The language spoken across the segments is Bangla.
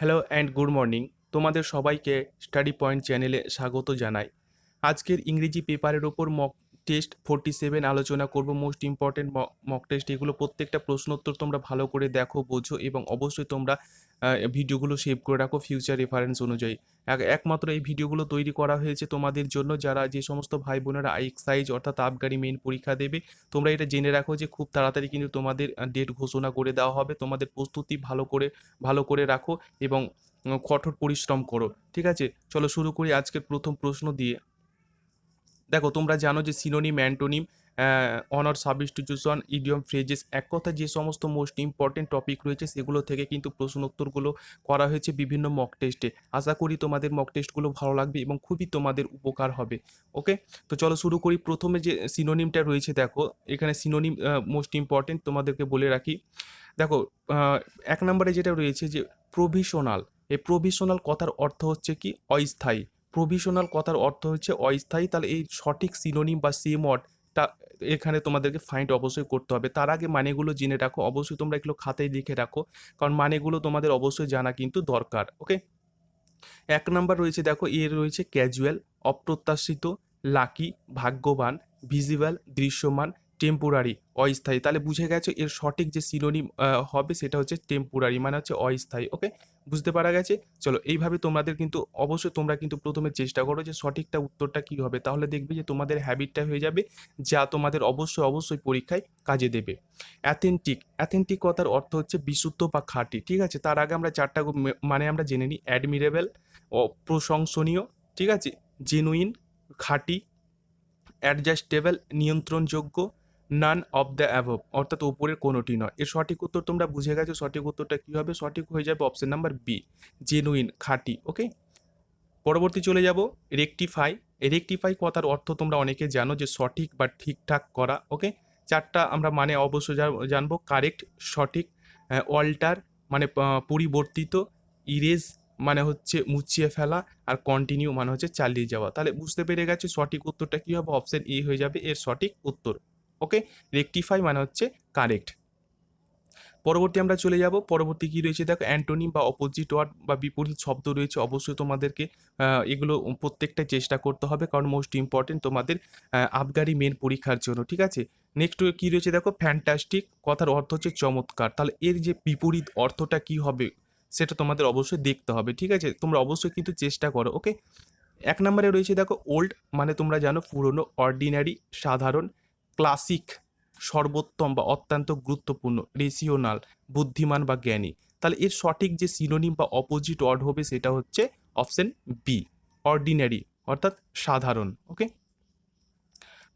Hello and good morning. তোমাদের সবাইকে স্টাডি পয়েন্ট চ্যানেলে স্বাগত জানাই। আজকের ইংরেজি পেপারের ওপর মক টেস্ট 47 আলোচনা করব। মোস্ট ইম্পর্টেন্ট মক টেস্ট এগুলো, প্রত্যেকটা প্রশ্নোত্তর তোমরা ভালো করে দেখো, বোঝো এবং অবশ্যই তোমরা ভিডিওগুলো সেভ করে রাখো ফিউচার রেফারেন্স অনুযায়ী। একমাত্র এই ভিডিওগুলো তৈরি করা হয়েছে তোমাদের জন্য, যারা যে সমস্ত ভাই বোনেরা এক্সাইজ অর্থাৎ আবগারি মেইন পরীক্ষা দেবে। তোমরা এটা জেনে রাখো যে খুব তাড়াতাড়ি কিন্তু তোমাদের ডেট ঘোষণা করে দেওয়া হবে। তোমাদের প্রস্তুতি ভালো করে রাখো এবং কঠোর পরিশ্রম করো। ঠিক আছে, চলো শুরু করি আজকের প্রথম প্রশ্ন দিয়ে। দেখো, তোমরা জানো যে synonym, antonym, honour, substitution, idiom, phrases, এক কথা যে সমস্ত মোস্ট ইম্পর্টেন্ট টপিক রয়েছে সেগুলো থেকে কিন্তু প্রশ্ন উত্তরগুলো করা হয়েছে বিভিন্ন মক টেস্টে। আশা করি তোমাদের মক টেস্টগুলো ভালো লাগবে এবং খুবই তোমাদের উপকার হবে। ওকে, তো চলো শুরু করি। প্রথমে যে সিনোনিমটা রয়েছে, দেখো এখানে সিনোনিম মোস্ট ইম্পর্টেন্ট তোমাদেরকে বলে রাখি। দেখো, এক নম্বরে যেটা রয়েছে যে প্রভিশনাল। এই প্রভিশনাল কথার অর্থ হচ্ছে কি? অস্থায়ী। প্রভিশনাল কথার অর্থ হচ্ছে অস্থায়ী। তাহলে এই সঠিক সিনোনিম বা সেম ওয়ার্ডটা এখানে তোমাদেরকে ফাইন্ড অবশ্যই করতে হবে। তার আগে মানেগুলো জেনে রাখো, অবশ্যই তোমরা এগুলো খাতায় লিখে রাখো, কারণ মানেগুলো তোমাদের অবশ্যই জানা কিন্তু দরকার। ওকে, এক নাম্বার রয়েছে, দেখো এর রয়েছে ক্যাজুয়াল, অপ্রত্যাশিত, লাকি, ভাগ্যবান, ভিজিবল, দৃশ্যমান, টেম্পোরারি, অস্থায়ী। তাহলে বুঝে গেছো এর সঠিক যে সিনোনিম হবে সেটা হচ্ছে টেম্পোরারি, মানে হচ্ছে অস্থায়ী। ওকে, বুঝতে পারা গেছে। চলো, এইভাবে তোমাদের কিন্তু অবশ্যই তোমরা কিন্তু প্রথমে চেষ্টা করো যে সঠিকটা উত্তরটা কী হবে, তাহলে দেখবে যে তোমাদের হ্যাবিটটা হয়ে যাবে, যা তোমাদের অবশ্যই পরীক্ষায় কাজে দেবে। অ্যাথেন্টিক। অ্যাথেন্টিক কথার অর্থ হচ্ছে বিশুদ্ধ বা খাঁটি। ঠিক আছে, তার আগে আমরা চারটা মানে আমরা জেনে নিই। অ্যাডমিরেবল, অপ্রশংসনীয়, ঠিক আছে, জেনুইন, খাঁটি, অ্যাডজাস্টেবল, নিয়ন্ত্রণযোগ্য, নান অফ দ্য অ্যাভব, অর্থাৎ ওপরের কোনোটি নয়। এর সঠিক উত্তর তোমরা বুঝে গেছো। সঠিক উত্তরটা কী হবে? সঠিক হয়ে যাবে অপশন নাম্বার বি, জেনুইন, খাঁটি। ওকে, পরবর্তী চলে যাব রেকটিফাই। রেকটিফাই কথার অর্থ তোমরা অনেকে জানো যে সঠিক বা ঠিকঠাক করা। ওকে, চারটা আমরা মানে অবশ্যই জানবো। কারেক্ট, সঠিক, অল্টার মানে পরিবর্তিত, ইরেজ মানে হচ্ছে মুছিয়ে ফেলা, আর কন্টিনিউ মানে হচ্ছে চালিয়ে যাওয়া। তাহলে বুঝতে পেরে গেছে সঠিক উত্তরটা কী হবে? অপশন এ হয়ে যাবে এর সঠিক উত্তর। ওকে, রেকটিফাই মানে হচ্ছে কারেক্ট। পরবর্তী আমরা চলে যাব। পরবর্তী কী রয়েছে দেখো, অ্যান্টোনিম বা অপোজিট ওয়ার্ড বা বিপরীত শব্দ রয়েছে। অবশ্যই তোমাদেরকে এগুলো প্রত্যেকটাই চেষ্টা করতে হবে, কারণ মোস্ট ইম্পর্টেন্ট তোমাদের আবগারি মেন পরীক্ষার জন্য। ঠিক আছে, নেক্সট কী রয়েছে দেখো, ফ্যান্টাস্টিক কথার অর্থ হচ্ছে চমৎকার। তাহলে এর যে বিপরীত অর্থটা কী হবে সেটা তোমাদের অবশ্যই দেখতে হবে। ঠিক আছে, তোমরা অবশ্যই কিন্তু চেষ্টা করো। ওকে, এক নম্বরে রয়েছে দেখো ওল্ড, মানে তোমরা জানো পুরনো, অর্ডিনারি সাধারণ, ক্লাসিক সর্বোত্তম বা অত্যন্ত গুরুত্বপূর্ণ, রেশিওনাল বুদ্ধিমান বা জ্ঞানী। তাহলে এর সঠিক যে সিনোনিম বা অপোজিট ওয়ার্ড হবে সেটা হচ্ছে অপশন বি, অর্ডিনারি অর্থাৎ সাধারণ। ওকে,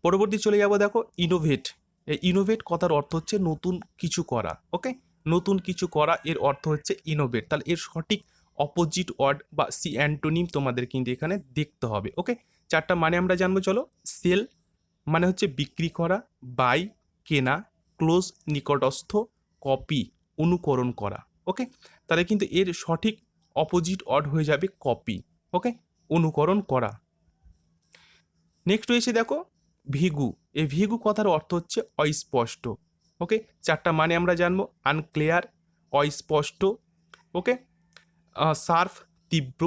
পরবর্তী চলে যাব দেখো ইনোভেট। এই ইনোভেট কথার অর্থ হচ্ছে নতুন কিছু করা। ওকে, নতুন কিছু করা এর অর্থ হচ্ছে ইনোভেট। তাহলে এর সঠিক অপোজিট ওয়ার্ড বা সি অ্যান্টোনিম তোমাদের কিন্তু এখানে দেখতে হবে। ওকে, চারটা মানে আমরা জানবো, চলো। সেল মানে হচ্ছে বিক্রি করা, বাই কেনা, ক্লোজ নিকটস্থ, কপি অনুকরণ করা। ওকে, তাহলে কিন্তু এর সঠিক অপোজিট ওয়ার্ড হয়ে যাবে কপি। ওকে, অনুকরণ করা। নেক্সট রয়েছে দেখো ভিগু। এই ভিগু কথার অর্থ হচ্ছে অস্পষ্ট। ওকে, চারটা মানে আমরা জানবো। আনক্লিয়ার, অস্পষ্ট, ওকে, সার্ফ তীব্র,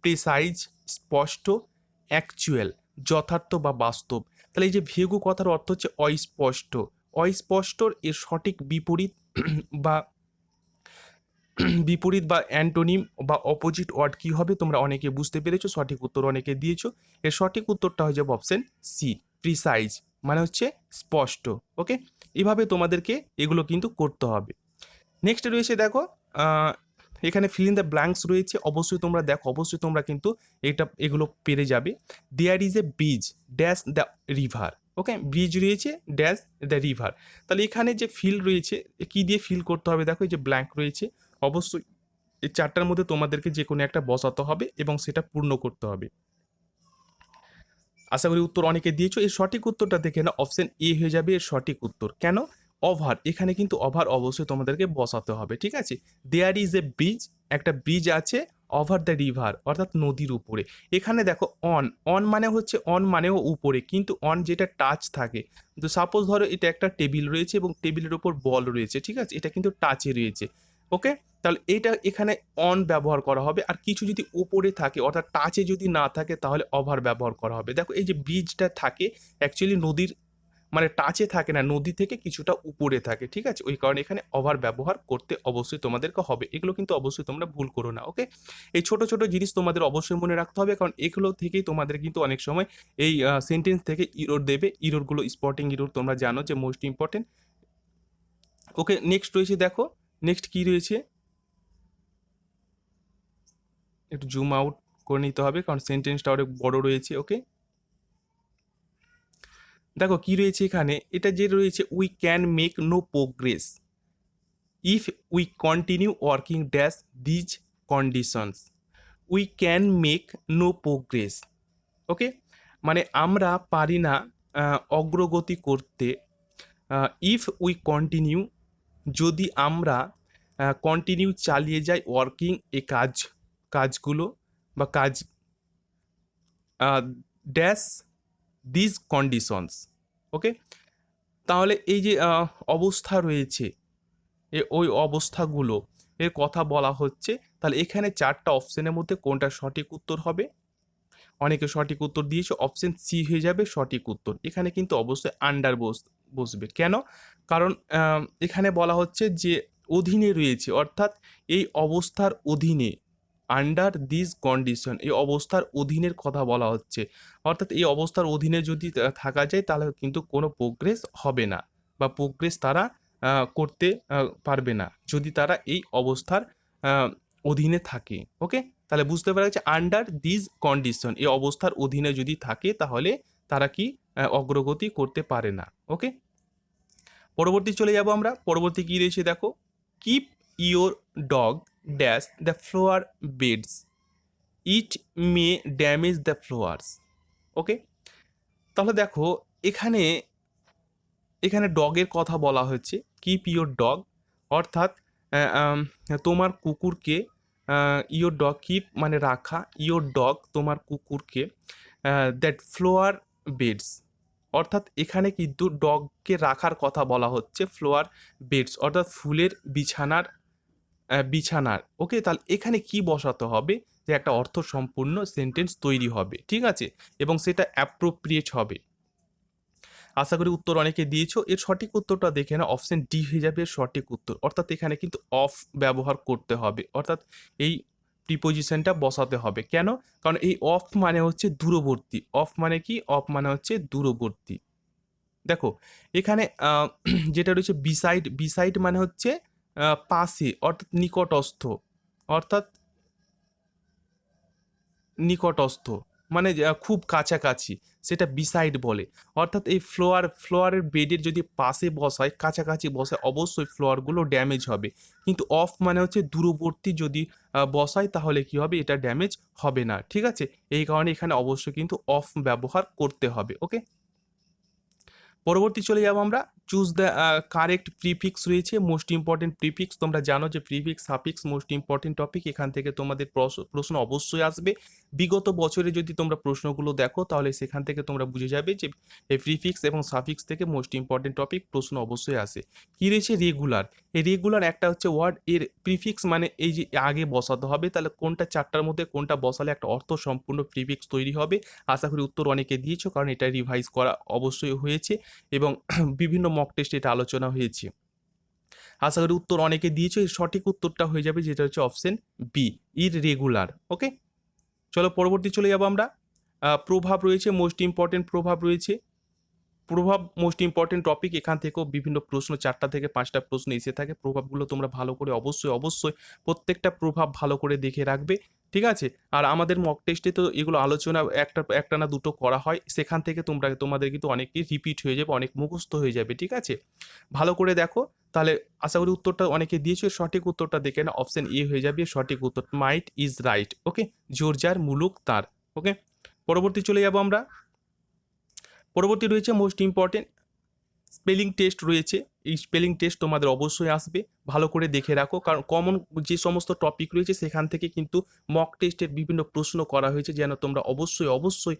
প্রিসাইজ স্পষ্ট, অ্যাকচুয়াল যথার্থ বা বাস্তব। তাহলে এই যে ভিগু কথার অর্থ হচ্ছে অস্পষ্ট। অস্পষ্টর এর সঠিক বিপরীত বা বিপরীত বা অ্যান্টোনিম বা অপোজিট ওয়ার্ড কী হবে তোমরা অনেকে বুঝতে পেরেছো, সঠিক উত্তর অনেকে দিয়েছো। এর সঠিক উত্তরটা হয়ে যাবে অপশন সি, প্রিসাইজ মানে হচ্ছে স্পষ্ট। ওকে, এভাবে তোমাদেরকে এগুলো কিন্তু করতে হবে। নেক্সট রয়েছে দেখো এখানে ফিল ইন দ্য ব্ল্যাঙ্কস রয়েছে। অবশ্যই তোমরা দেখো, অবশ্যই তোমরা কিন্তু এগুলো পেরে যাবে। There is a bridge dash the river. Okay, bridge রয়েছে ড্যাশ দ্য রিভার। তাহলে এখানে যে ফিল রয়েছে, কি দিয়ে ফিল করতে হবে দেখো, এই যে ব্ল্যাঙ্ক রয়েছে, অবশ্যই এই চারটার মধ্যে তোমাদেরকে যে কোনো একটা বসাতে হবে এবং সেটা পূর্ণ করতে হবে। আশা করি উত্তর অনেকে দিয়েছো। এর সঠিক উত্তরটা দেখে না, অপশন এ হয়ে যাবে এর সঠিক উত্তর। কেন? ওভার, এখানে কিন্তু ওভার অবশ্যই তোমাদেরকে বসাতে হবে। ঠিক আছে, দেয়ার ইজ এ ব্রিজ, একটা ব্রিজ আছে, ওভার দ্য রিভার অর্থাৎ নদীর উপরে। এখানে দেখো অন, অন মানে হচ্ছে অন মানেও উপরে, কিন্তু অন যেটা টাচ থাকে। তো সাপোজ ধরো এটা একটা টেবিল রয়েছে এবং টেবিলের উপর বল রয়েছে। ঠিক আছে, এটা কিন্তু টাচে রয়েছে। ওকে, তাহলে এইটা এখানে অন ব্যবহার করা হবে, আর কিছু যদি উপরে থাকে অর্থাৎ টাচে যদি না থাকে তাহলে ওভার ব্যবহার করা হবে। দেখো এই যে ব্রিজটা থাকে অ্যাকচুয়ালি নদীর মানে টাচে থাকে না, নদী থেকে কিছুটা উপরে থাকে, ঠিক আছে, ওই কারণে এখানে ওভার ব্যবহার করতে অবশ্যই তোমাদেরকে হবে। এগুলো কিন্তু অবশ্যই তোমরা ভুল করো না। ওকে, এই ছোট ছোট জিনিস তোমাদের অবশ্যই মনে রাখতে হবে, কারণ এগুলো থেকেই তোমাদের কিন্তু অনেক সময় এই সেন্টেন্স থেকে ইরোর দেবে। ইরোরগুলো স্পটিং ইরোর তোমরা জানো যে মোস্ট ইম্পর্টেন্ট। ওকে, নেক্সট রয়েছে, দেখো নেক্সট কি রয়েছে, একটু জুম আউট করে নিতে হবে কারণ সেন্টেন্সটা অনেক বড় রয়েছে। ওকে, দেখো কি রয়েছে এখানে, এটা যে রয়েছে we can make no progress if we continue working dash these conditions. We can make no progress. Okay, মানে আমরা পারি না অগ্রগতি করতে, ইফ উই কন্টিনিউ যদি আমরা কন্টিনিউ চালিয়ে যাই ওয়ার্কিং এ কাজগুলো বা কাজ ড্যাশ দিজ কন্ডিশনস। ওকে, তাহলে এই যে অবস্থা রয়েছে ওই অবস্থাগুলো এর কথা বলা হচ্ছে। তাহলে এখানে চারটা অপশনের মধ্যে কোনটা সঠিক উত্তর হবে? অনেকে সঠিক উত্তর দিয়েছে, অপশন সি হয়ে যাবে সঠিক উত্তর। এখানে কিন্তু অবশ্যই আন্ডার বসবে কেন? কারণ এখানে বলা হচ্ছে যে অধীনে রয়েছে, অর্থাৎ এই অবস্থার অধীনে, আন্ডার দিস কন্ডিশন, এই অবস্থার অধীনের কথা বলা হচ্ছে। অর্থাৎ এই অবস্থার অধীনে যদি থাকা যায় তাহলে কিন্তু কোনো প্রোগ্রেস হবে না, বা প্রোগ্রেস তারা করতে পারবে না যদি তারা এই অবস্থার আহ, অধীনে থাকে। ওকে, তাহলে বুঝতে পারা যাচ্ছে আন্ডার দিস কন্ডিশন, এই অবস্থার অধীনে যদি থাকে তাহলে তারা কি অগ্রগতি করতে পারে না। ওকে, পরবর্তী চলে যাব আমরা। পরবর্তী কি রয়েছে দেখো, keep your dog dash the flower beds, it may damage the flowers. Okay, তাহলে দেখো এখানে এখানে ডগের কথা বলা হয়েছে, কিপ ইওর ডগ, অর্থাৎ তোমার কুকুরকে, ইওর ডগ কিপ মানে রাখা, ইওর ডগ তোমার কুকুরকে, দ্যাট ফ্লোয়ার বেডস, অর্থাৎ এখানে কিন্তু ডগকে রাখার কথা বলা হচ্ছে ফ্লোয়ার বেডস অর্থাৎ ফুলের বিছানার। ওকে, তাহলে এখানে কি বসাতে হবে যে একটা অর্থ সম্পূর্ণ সেন্টেন্স তৈরি হবে, ঠিক আছে, এবং সেটা অ্যাপ্রোপ্রিয়েট হবে। আশা করি উত্তর অনেকে দিয়েছো। এর সঠিক উত্তরটা দেখে না, অপশন ডি হয়ে যাবে এর সঠিক উত্তর। অর্থাৎ এখানে কিন্তু অফ ব্যবহার করতে হবে, অর্থাৎ এই প্রিপোজিশনটা বসাতে হবে। কেন? কারণ এই অফ মানে হচ্ছে দূরবর্তী। অফ মানে কি? অফ মানে হচ্ছে দূরবর্তী। দেখো এখানে যেটা রয়েছে বিসাইড, বিসাইড মানে হচ্ছে পাশে, অর্থাৎ নিকটস্থ, অর্থাৎ নিকটস্থ মানে খুব কাছাকাছি, সেটা বিসাইড বলে। অর্থাৎ এই ফ্লোয়ারের বেডের যদি পাশে বসায়, কাছাকাছি বসায়, অবশ্যই ফ্লোয়ারগুলো ড্যামেজ হবে। কিন্তু অফ মানে হচ্ছে দূরবর্তী, যদি বসায় তাহলে কি হবে? এটা ড্যামেজ হবে না, ঠিক আছে। এই কারণে এখানে অবশ্যই কিন্তু অফ ব্যবহার করতে হবে। ওকে, পরবর্তী চলে যাব আমরা। চুজ দ্য কারেক্ট প্রিফিক্স রয়েছে, মোস্ট ইম্পর্টেন্ট প্রিফিক্স। তোমরা জানো যে prefix suffix most important topic, এখান থেকে তোমাদের প্রশ্ন অবশ্যই আসবে। বিগত বছরে যদি তোমরা প্রশ্নগুলো দেখো তাহলে সেখান থেকে তোমরা বুঝে যাবে যে এই প্রিফিক্স এবং সাফিক্স থেকে মোস্ট ইম্পর্টেন্ট টপিক প্রশ্ন অবশ্যই আসে। কী রয়েছে? রেগুলার। এই রেগুলার একটা হচ্ছে ওয়ার্ড, এর প্রিফিক্স মানে এই যে আগে বসাতে হবে, তাহলে কোনটা চারটার মধ্যে কোনটা বসালে একটা অর্থ সম্পূর্ণ প্রিফিক্স তৈরি হবে। আশা করি উত্তর অনেকে দিয়েছো, কারণ এটা রিভাইজ করা অবশ্যই হয়েছে এবং বিভিন্ন মক টেস্টে এটা আলোচনা হয়েছে। আশা করি উত্তর অনেকে দিয়েছে। এর সঠিক উত্তরটা হয়ে যাবে যেটা হচ্ছে অপশন বি, ইররেগুলার। ওকে, চলো পরবর্তী চলে যাবো আমরা। প্রভাব রয়েছে, মোস্ট ইম্পর্টেন্ট প্রভাব রয়েছে। প্রভাব মোস্ট ইম্পর্টেন্ট টপিক, এখান থেকেও বিভিন্ন প্রশ্ন, 4টা থেকে 5টা প্রশ্ন এসে থাকে। প্রভাবগুলো তোমরা ভালো করে অবশ্যই অবশ্যই প্রত্যেকটা প্রভাব ভালো করে দেখে রাখবে, ঠিক আছে। আর আমাদের মক টেস্টে তো এগুলো আলোচনা একটা না দুটো করা হয়, সেখান থেকে তোমাদের কিন্তু অনেকই রিপিট হয়ে যাবে, অনেক মুখস্থ হয়ে যাবে, ঠিক আছে। ভালো করে দেখো, তাহলে আশা করি উত্তরটা অনেকে দিয়েছে। সঠিক উত্তরটা দেখে না, অপশন এ হয়ে যাবে সঠিক উত্তর, মাইট ইজ রাইট। ওকে, জোর যার মুলুক তার। ওকে, পরবর্তী চলে যাব আমরা। পরবর্তী রয়েছে মোস্ট ইম্পর্টেন্ট স্পেলিং টেস্ট রয়েছে। এই স্পেলিং টেস্ট তোমাদের অবশ্যই আসবে, ভালো করে দেখে রাখো, কারণ কমন যে সমস্ত টপিক রয়েছে সেখান থেকে কিন্তু মক টেস্টের বিভিন্ন প্রশ্ন করা হয়েছে, যেন তোমরা অবশ্যই অবশ্যই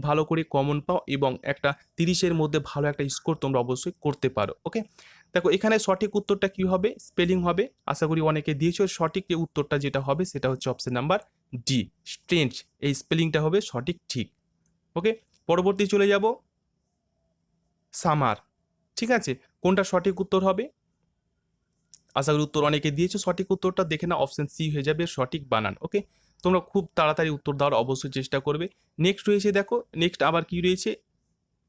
ভালো করে কমন পাও এবং একটা 30-এর মধ্যে ভালো একটা স্কোর তোমরা অবশ্যই করতে পারো। ওকে, দেখো এখানে সঠিক উত্তরটা কি হবে, স্পেলিং হবে, আশা করি অনেকে দিয়েছো। সঠিক যে উত্তরটা যেটা হবে সেটা হচ্ছে অপশন নাম্বার ডি, স্ট্রেঞ্জ। এই স্পেলিংটা হবে সঠিক, ঠিক। ওকে, পরবর্তী চলে যাব, সামার। ঠিক আছে, কোনটা সঠিক উত্তর হবে? আশা করি উত্তর অনেকে দিয়েছো, সঠিক উত্তরটা দেখে না, অপশন সি হয়ে যাবে সঠিক বানান। ওকে, তোমরা খুব তাড়াতাড়ি উত্তর দেওয়ার অবশ্যই চেষ্টা করবে। নেক্সট রয়েছে, দেখো নেক্সট আবার কি রয়েছে,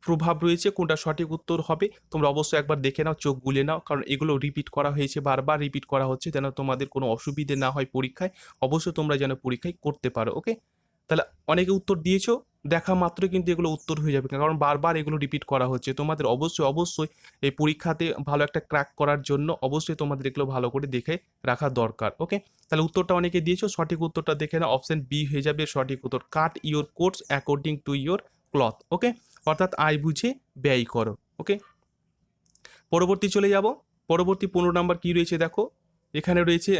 প্রভাব রয়েছে। কোনটা সঠিক উত্তর হবে তোমরা অবশ্যই একবার দেখে নাও, চোখ বুলে নাও, কারণ এগুলো রিপিট করা হয়েছে, বারবার রিপিট করা হচ্ছে, যেন তোমাদের কোনো অসুবিধে না হয় পরীক্ষায়। অবশ্যই তোমরা যেন পরীক্ষায় করতে পারো। ওকে, তাহলে অনেকে উত্তর দিয়েছো, দেখা মাত্রই কিন্তু এগুলো উত্তর হয়ে যাবে, কারণ বারবার এগুলো রিপিট করা হচ্ছে। তোমাদের অবশ্যই অবশ্যই এই পরীক্ষাতে ভালো একটা ক্র্যাক করার জন্য অবশ্যই তোমাদের এগুলো ভালো করে দেখে রাখা দরকার। ওকে, তাহলে উত্তরটা অনেকে দিয়েছো, সঠিক উত্তরটা দেখে নাও, অপশন বি হয়ে যাবে সঠিক উত্তর, cut your coats according to your cloth. Okay, অর্থাৎ আয় বুঝে ব্যয় করো। ওকে, পরবর্তী চলে যাব, পরবর্তী 15 নাম্বার কি রয়েছে দেখো, এখানে রয়েছে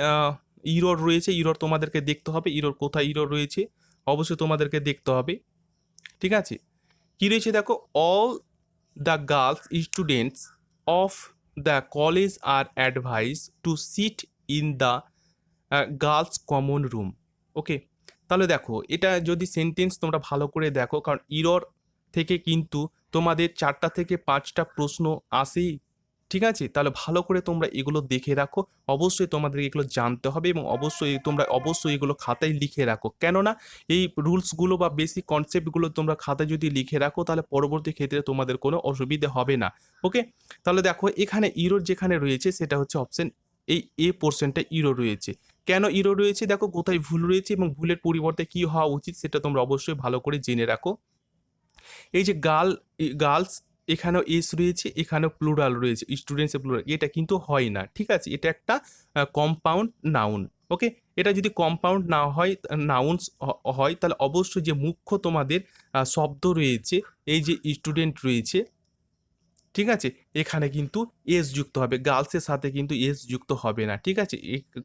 ইরর রয়েছে। ইরর তোমাদেরকে দেখতে হবে, ইরর কোথায় ইরর রয়েছে অবশ্যই তোমাদেরকে দেখতে হবে। ঠিক আছে, কি রয়েছে দেখো, all the girls students of the college are advice to sit in the girls common room. Okay, তাহলে দেখো এটা যদি সেন্টেন্স তোমরা ভালো করে দেখো, কারণ ইরর থেকে কিন্তু তোমাদের 4টা থেকে 5টা প্রশ্ন আসেই। ঠিক আছে, তাহলে ভালো করে তোমরা এগুলো দেখে রাখো, অবশ্যই তোমাদের এগুলো জানতে হবে, এবং অবশ্যই এগুলো খাতায় লিখে রাখো। কেননা এই রুলসগুলো বা বেসিক কনসেপ্টগুলো তোমরা খাতায় যদি লিখে রাখো, তাহলে পরবর্তী ক্ষেত্রে তোমাদের কোনো অসুবিধে হবে না। ওকে, তাহলে দেখো এখানে ইরর যেখানে রয়েছে সেটা হচ্ছে অপশন এই এ পোর্শনটা ইরো রয়েছে। কেন ইরো রয়েছে দেখো, কোথায় ভুল রয়েছে এবং ভুলের পরিবর্তে কি হওয়া উচিত সেটা তোমরা অবশ্যই ভালো করে জেনে রাখো। এই যে গার্লস, এখানেও এস রয়েছে, এখানেও প্লুরাল রয়েছে, স্টুডেন্টসের প্লুরাল, এটা কিন্তু হয় না। ঠিক আছে, এটা একটা কম্পাউন্ড নাউন। ওকে, এটা যদি কম্পাউন্ড না হয়, নাউন্স হয়, তাহলে অবশ্যই যে মুখ্য তোমাদের শব্দ রয়েছে, এই যে স্টুডেন্ট রয়েছে, ঠিক আছে, এখানে কিন্তু এস যুক্ত হবে, গার্লসের সাথে কিন্তু এস যুক্ত হবে না। ঠিক আছে,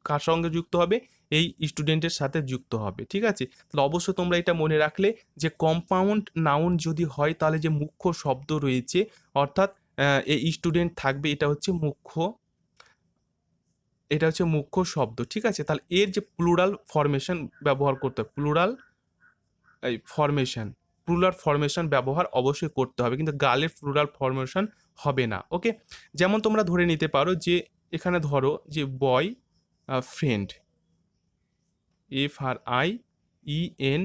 কার সঙ্গে যুক্ত হবে, এই স্টুডেন্টের সাথে যুক্ত হবে। ঠিক আছে, তাহলে অবশ্যই তোমরা এটা মনে রাখলে যে কম্পাউন্ড নাউন যদি হয়, তাহলে যে মুখ্য শব্দ রয়েছে, অর্থাৎ এই স্টুডেন্ট থাকবে, এটা হচ্ছে মুখ্য শব্দ। ঠিক আছে, তাহলে এর যে প্লুরাল ফরমেশন ব্যবহার করতে হবে, প্লুরাল ফরমেশন ব্যবহার অবশ্যই করতে হবে, কিন্তু গার্লের প্লুরাল ফরমেশন হবে না। ওকে, যেমন তোমরা ধরে নিতে পারো যে এখানে ধরো যে বয় ফ্রেন্ড, FRIEND,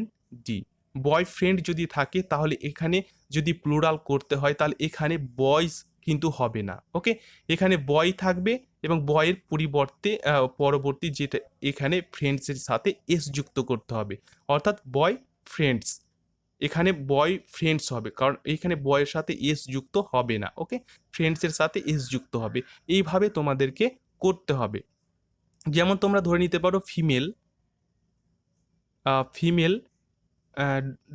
বয়ফ্রেন্ড যদি থাকে, তাহলে এখানে যদি প্লুরাল করতে হয়, তাহলে এখানে বয়স কিন্তু হবে না। ওকে, এখানে বয় থাকবে এবং বয়ের পরিবর্তে পরবর্তী যেটা এখানে ফ্রেন্ডসের সাথে এস যুক্ত করতে হবে, অর্থাৎ বয় ফ্রেন্ডস, এখানে বয় ফ্রেন্ডস হবে, কারণ এখানে বয়ের সাথে এস যুক্ত হবে না। ওকে, ফ্রেন্ডসের সাথে এস যুক্ত হবে, এইভাবে তোমাদেরকে করতে হবে। যেমন তোমরা ধরে নিতে পারো ফিমেল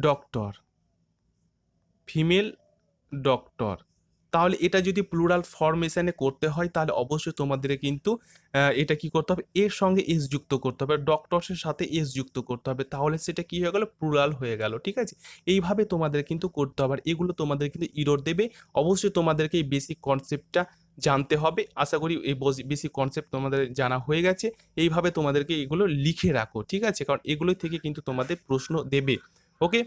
ডক্টর, ফিমেল ডক্টর, তাহলে এটা যদি প্লুরাল ফরমেশনে করতে হয়, তাহলে অবশ্যই তোমাদের কিন্তু এটা কি করতে হবে, এর সঙ্গে এস যুক্ত করতে হবে, ডক্টরসের সাথে এস যুক্ত করতে হবে, তাহলে সেটা কি হয়ে গেল, প্লুরাল হয়ে গেল। ঠিক আছে, এইভাবে তোমাদের কিন্তু করতে হবে, আর এগুলো তোমাদের কিন্তু ইরর দেবে। অবশ্যই তোমাদেরকে এই বেসিক কনসেপ্টটা জানতে হবে। আশা করি এই বেসিক কনসেপ্ট তোমাদের জানা হয়ে গেছে। এইভাবে তোমাদেরকে এগুলো লিখে রাখো। ঠিক আছে, কারণ এগুলো থেকে কিন্তু তোমাদের প্রশ্ন দেবে। ওকে,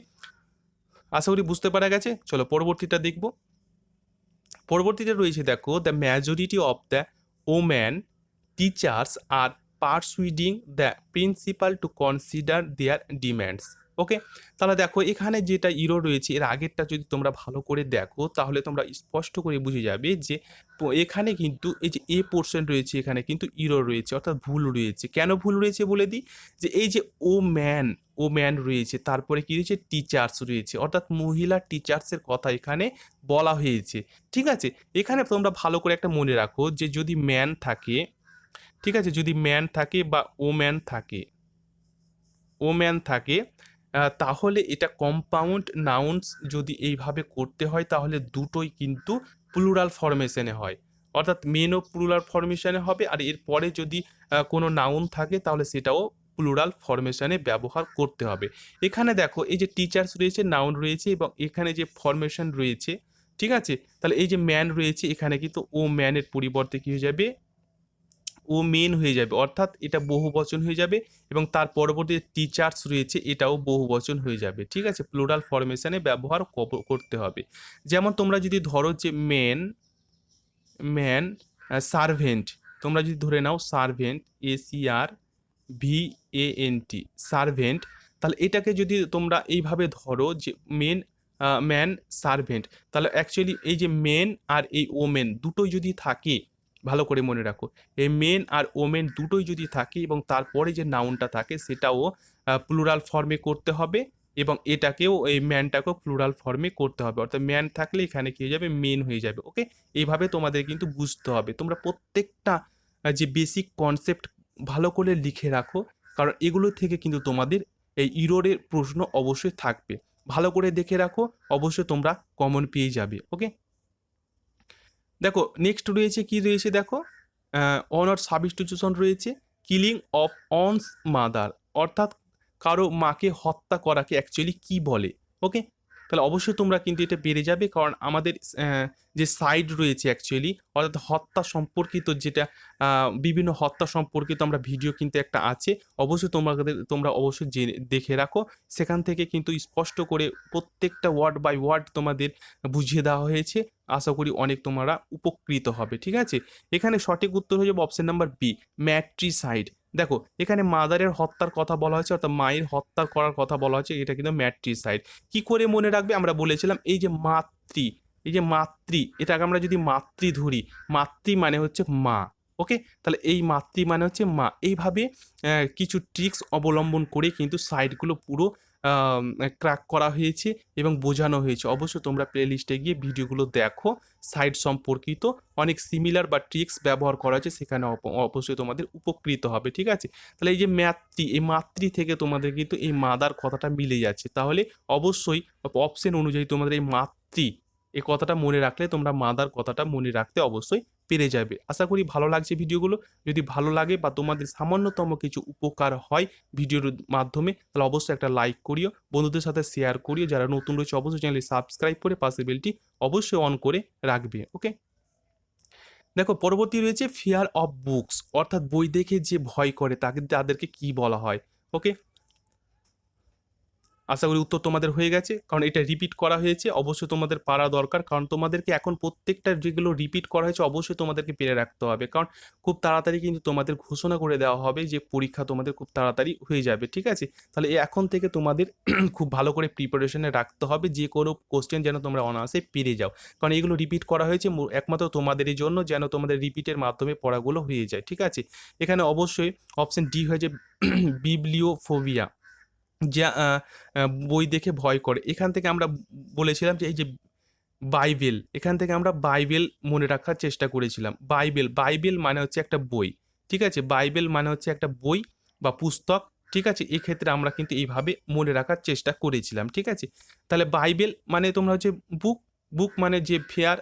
আশা করি বুঝতে পারা গেছে। চলো পরবর্তীটা দেখব। পরবর্তীতে রয়েছে দেখো, the majority of the woman teachers are persuading the principal to consider their demands. Okay, তাহলে দেখো এখানে যেটা ইরো রয়েছে, এর আগেরটা যদি তোমরা ভালো করে দেখো, তাহলে তোমরা স্পষ্ট করে বুঝে যাবে যে এখানে কিন্তু এই যে এ পোর্শন রয়েছে, এখানে কিন্তু ইরো রয়েছে, অর্থাৎ ভুল রয়েছে। কেন ভুল রয়েছে বলে দিই, যে এই যে ও ম্যান রয়েছে, তারপরে কি রয়েছে, টিচার্স রয়েছে, অর্থাৎ মহিলা টিচার্সের কথা এখানে বলা হয়েছে। ঠিক আছে, এখানে তোমরা ভালো করে একটা মনে রাখো যে যদি ম্যান থাকে, ঠিক আছে, যদি ম্যান থাকে বা ও ম্যান থাকে তাহলে এটা কম্পাউন্ড নাউন্স যদি এইভাবে করতে হয়, তাহলে দুটোই কিন্তু প্লুরাল ফরমেশনে হয়, অর্থাৎ মেনও প্লুরাল ফরমেশনে হবে, আর এরপরে যদি কোনো নাউন থাকে, তাহলে সেটাও প্লুরাল ফরমেশনে ব্যবহার করতে হবে। এখানে দেখো এই যে টিচার্স রয়েছে, নাউন রয়েছে, এবং এখানে যে ফরমেশন রয়েছে, ঠিক আছে? তাহলে এই যে ম্যান রয়েছে এখানে কিন্তু ও ম্যানের পরিবর্তে কি হয়ে যাবে, ও মেন হয়ে যাবে, অর্থাৎ এটা বহুবচন হয়ে যাবে এবং তার পরবর্তী টিচার্স রয়েছে এটাও বহুবচন হয়ে যাবে। ঠিক আছে, প্লুরাল ফরমেশনে ব্যবহার করতে হবে। যেমন তোমরা যদি ধরো যে ম্যান সার্ভেন্ট, তোমরা যদি ধরে নাও সার্ভেন্ট, SERVANT, সার্ভেন্ট, তাহলে এটাকে যদি তোমরা এইভাবে ধরো যে মেন ম্যান সার্ভেন্ট, তাহলে অ্যাকচুয়ালি এই যে মেন আর এই ওমেন দুটোই যদি থাকে, ভালো করে মনে রাখো, এই মেন আর ওমেন দুটোই যদি থাকে এবং তারপরে যে নাউনটা থাকে সেটাও প্লুরাল ফর্মে করতে হবে এবং এটাকেও এই ম্যানটাকেও প্লুরাল ফর্মে করতে হবে, অর্থাৎ ম্যান থাকলে এখানে কি হয়ে যাবে, মেন হয়ে যাবে। ওকে, এইভাবে তোমাদের কিন্তু বুঝতে হবে। তোমরা প্রত্যেকটা যে বেসিক কনসেপ্ট ভালো করে লিখে রাখো, কারণ এগুলো থেকে কিন্তু তোমাদের এই ইরোরের প্রশ্ন অবশ্যই থাকবে। ভালো করে দেখে রাখো, অবশ্যই তোমরা কমন পেয়ে যাবে। ওকে, দেখো নেক্সট রয়েছে কি রয়েছে, দেখো অনার সাবস্টিটিউশন রয়েছে, কিলিং অফ অনস মাদার, অর্থাৎ কারো মাকে হত্যা করাকে অ্যাকচুয়ালি কি বলে। ওকে, তাহলে অবশ্যই তোমরা কিন্তু এটা পেরে যাবে, কারণ আমাদের যে সাইড রয়েছে অ্যাকচুয়ালি, অর্থাৎ হত্যা সম্পর্কিত যেটা বিভিন্ন হত্যা সম্পর্কিত আমরা ভিডিও কিন্তু একটা আছে, অবশ্যই তোমরা অবশ্যই দেখে রাখো। সেখান থেকে কিন্তু স্পষ্ট করে প্রত্যেকটা ওয়ার্ড বাই ওয়ার্ড তোমাদের বুঝিয়ে দেওয়া হয়েছে। আশা করি অনেক তোমরা উপকৃত হবে। ঠিক আছে, এখানে সঠিক উত্তর হয়ে যাবে অপশন নাম্বার বি, ম্যাট্রিসাইড। দেখো এখানে মাদারের হত্যার কথা বলা হয়েছে, অর্থাৎ মায়ের হত্যা করার কথা বলা হয়েছে, এটা কিন্তু ম্যাট্রিসাইড। কি করে মনে রাখবে, আমরা বলেছিলাম এই যে মাতৃ, এই যে মাতৃ, এটাকে আমরা যদি মাতৃ ধরি, মাতৃ মানে হচ্ছে মা। ওকে, তাহলে এই মাতৃ মানে হচ্ছে মা। এইভাবে কিছু ট্রিক্স অবলম্বন করে কিন্তু সাইডগুলো পুরো ক্র্যাক করা হয়েছে এবং বোঝানো হয়েছে। অবশ্যই তোমরা প্লে লিস্টে গিয়ে ভিডিওগুলো দেখো, সাইট সম্পর্কিত অনেক সিমিলার বা ট্রিক্স ব্যবহার করা হয়েছে, সেখানে অবশ্যই তোমাদের উপকৃত হবে। ঠিক আছে, তাহলে এই যে মাতৃ, এই মাতৃ থেকে তোমাদের কিন্তু এই মাদার কথাটা মিলে যাচ্ছে, তাহলে অবশ্যই অপশন অনুযায়ী তোমাদের এই মাতৃ এই কথাটা মনে রাখলে তোমরা মাদার কথাটা মনে রাখতে অবশ্যই পেরে যাবে। আশা করি ভালো লাগছে ভিডিওগুলো। যদি ভালো লাগে বা তোমাদের সামান্যতম কিছু উপকার হয় ভিডিওর মাধ্যমে, তাহলে অবশ্যই একটা লাইক করিও, বন্ধুদের সাথে শেয়ার করিও। যারা নতুন রয়েছে অবশ্যই চ্যানেলটি সাবস্ক্রাইব করে পাশের বেলটি অবশ্যই অন করে রাখবে। ওকে, দেখো পরবর্তী রয়েছে ফিয়ার অফ বুকস, অর্থাৎ বই দেখে যে ভয় করে তাদেরকে কি বলা হয়। ওকে, আশা করি উত্তর তোমাদের হয়ে গেছে, কারণ এটা রিপিট করা হয়েছে, অবশ্যই তোমাদের পারা দরকার, কারণ তোমাদেরকে এখন প্রত্যেকটা যেগুলো রিপিট করা হয়েছে অবশ্যই তোমাদেরকে পেরে রাখতে হবে, কারণ খুব তাড়াতাড়ি কিন্তু তোমাদের ঘোষণা করে দেওয়া হবে যে পরীক্ষা তোমাদের খুব তাড়াতাড়ি হয়ে যাবে। ঠিক আছে, তাহলে এখন থেকে তোমাদের খুব ভালো করে প্রিপারেশনে রাখতে হবে, যে কোনো কোশ্চেন যেন তোমরা অনায়াসে পেরে যাও, কারণ এগুলো রিপিট করা হয়েছে একমাত্র তোমাদেরই জন্য, যেন তোমাদের রিপিটের মাধ্যমে পড়াগুলো হয়ে যায়। ঠিক আছে, এখানে অবশ্যই অপশন ডি হয়েছে বিবলিওফোবিয়া, যা বই দেখে ভয় করে। এখান থেকে আমরা বলেছিলাম যে এই যে বাইবেল, এখান থেকে আমরা বাইবেল মনে রাখার চেষ্টা করেছিলাম। বাইবেল, বাইবেল মানে হচ্ছে একটা বই। ঠিক আছে, বাইবেল মানে হচ্ছে একটা বই বা পুস্তক। ঠিক আছে, এক্ষেত্রে আমরা কিন্তু এইভাবে মনে রাখার চেষ্টা করেছিলাম। ঠিক আছে, তাহলে বাইবেল মানে তোমরা হচ্ছে বুক, বুক মানে যে ফেয়ার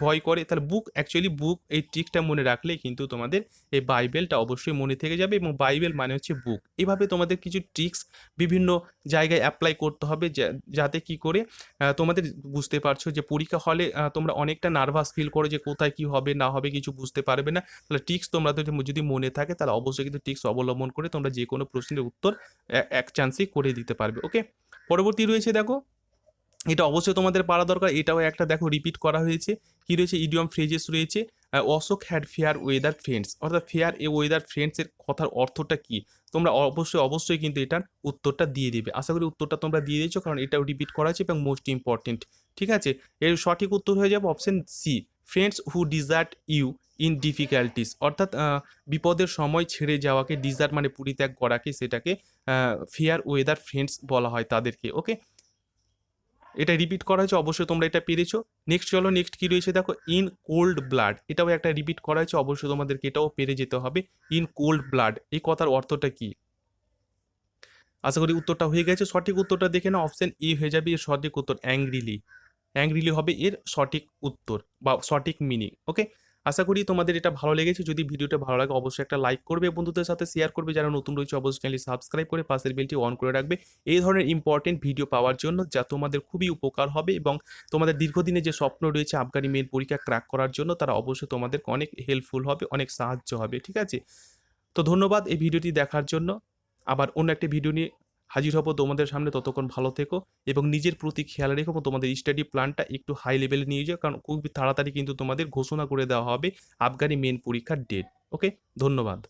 ভয় করে, তাহলে বুক অ্যাকচুয়ালি বুক, এই ট্রিকটা মনে রাখলেই কিন্তু তোমাদের এই বাইবেলটা অবশ্যই মনে থেকে যাবে এবং বাইবেল মানে হচ্ছে বুক। এভাবে তোমাদের কিছু ট্রিক্স বিভিন্ন জায়গায় অ্যাপ্লাই করতে হবে, যাতে কি করে তোমাদের বুঝতে পারছো যে পরীক্ষা হলে তোমরা অনেকটা নার্ভাস ফিল করো যে কোথায় কি হবে না হবে কিছু বুঝতে পারবে না, তাহলে ট্রিক্স তোমরা যদি মনে থাকে তাহলে অবশ্যই কিন্তু ট্রিক্স অবলম্বন করে তোমরা যে কোনো প্রশ্নের উত্তর এক চান্সেই করে দিতে পারবে। ওকে, পরবর্তী রয়েছে দেখো, এটা অবশ্যই তোমাদের পারা দরকার, এটাও একটা দেখো রিপিট করা হয়েছে। কি রয়েছে, ইডিয়ম ফ্রেজেস রয়েছে। Ashok had fair weather friends, অর্থাৎ ফেয়ার এ ওয়েদার ফ্রেন্ডসের কথার অর্থটা কি, তোমরা অবশ্যই অবশ্যই কিন্তু এটার উত্তরটা দিয়ে দিবে। আশা করি উত্তরটা তোমরা দিয়ে দিয়েছো, কারণ এটাও রিপিট করা হয়েছে এবং মোস্ট ইম্পর্টেন্ট। ঠিক আছে, এর সঠিক উত্তর হয়ে যাবে option C, friends who desert you in difficulties, অর্থাৎ বিপদের সময় ছেড়ে যাওয়াকে, ডিজার্ট মানে পরিত্যাগ করাকে, সেটাকে ফেয়ার ওয়েদার ফ্রেন্ডস বলা হয় তাদেরকে। ওকে, এটা রিপিট করা হয়েছে, অবশ্যই তোমরা এটা পেরেছো। নেক্সট চলো, নেক্সট কি রয়েছে দেখো, ইন কোল্ড ব্লাড, এটাও একটা রিপিট করা হয়েছে, অবশ্যই তোমাদেরকে এটাও পেরে যেতে হবে। ইন কোল্ড ব্লাড এই কথার অর্থটা কি, আশা করি উত্তরটা হয়ে গেছে। সঠিক উত্তরটা দেখে না, অপশন এ হয়ে যাবে এর সঠিক উত্তর, অ্যাংরিলি। অ্যাংরিলি হবে এর সঠিক উত্তর বা সঠিক মিনিং। ওকে, আশা করি তোমাদের এটা ভালো লেগেছে। যদি ভিডিওটা ভালো লাগে অবশ্যই একটা লাইক করবে, বন্ধুদের সাথে শেয়ার করবে, যারা নতুন রয়েছে অবশ্যই চ্যানেলটি সাবস্ক্রাইব করে পাশের বেলটি অন করে রাখবে এই ধরনের ইম্পর্টেন্ট ভিডিও পাওয়ার জন্য, যা তোমাদের খুবই উপকার হবে এবং তোমাদের দীর্ঘদিনে যে স্বপ্ন রয়েছে আবগারি মেইন পরীক্ষা ক্র্যাক করার জন্য, তারা অবশ্যই তোমাদের অনেক হেল্পফুল হবে, অনেক সাহায্য হবে। ঠিক আছে, তো ধন্যবাদ এই ভিডিওটি দেখার জন্য। আবার অন্য একটা ভিডিও নিয়ে হাজির হব তোমাদের সামনে। ততক্ষণ ভালো থেকো এবং নিজের প্রতি খেয়াল রেখো এবং তোমাদের স্টাডি প্ল্যানটা একটু হাই লেভেলে নিয়ে যাও, কারণ খুব তাড়াতাড়ি কিন্তু তোমাদের ঘোষণা করে দেওয়া হবে আবগারি মেন পরীক্ষার ডেট। ওকে, ধন্যবাদ।